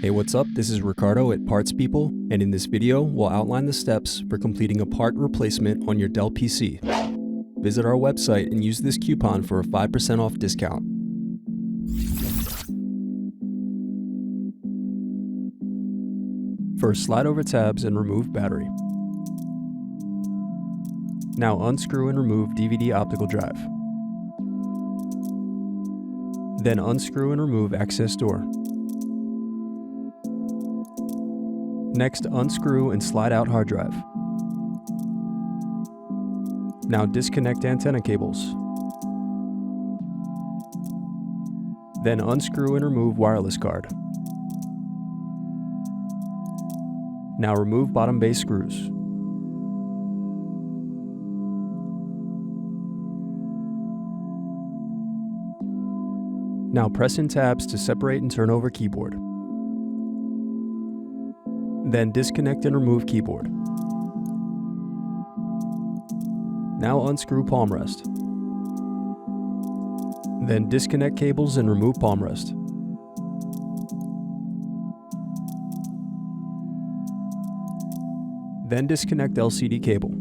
Hey, what's up? This is Ricardo at Parts People, and in this video, we'll outline the steps for completing a part replacement on your Dell PC. Visit our website and use this coupon for a 5% off discount. First, slide over tabs and remove battery. Now unscrew and remove DVD Optical Drive. Then unscrew and remove access door. Next, unscrew and slide out hard drive. Now disconnect antenna cables. Then unscrew and remove wireless card. Now remove bottom base screws. Now press in tabs to separate and turn over keyboard. Then disconnect and remove keyboard. Now unscrew palm rest. Then disconnect cables and remove palm rest. Then disconnect LCD cable.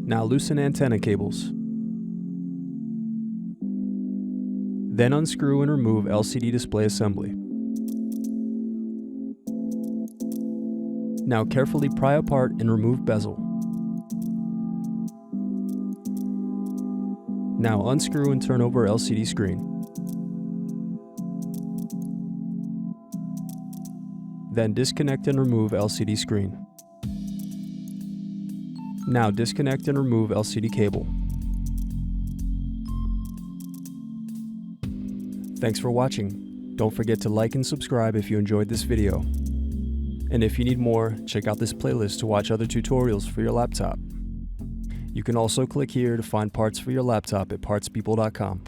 Now loosen antenna cables. Then unscrew and remove LCD display assembly. Now carefully pry apart and remove bezel. Now unscrew and turn over LCD screen. Then disconnect and remove LCD screen. Now disconnect and remove LCD cable. Thanks for watching. Don't forget to like and subscribe if you enjoyed this video. And if you need more, check out this playlist to watch other tutorials for your laptop. You can also click here to find parts for your laptop at partspeople.com.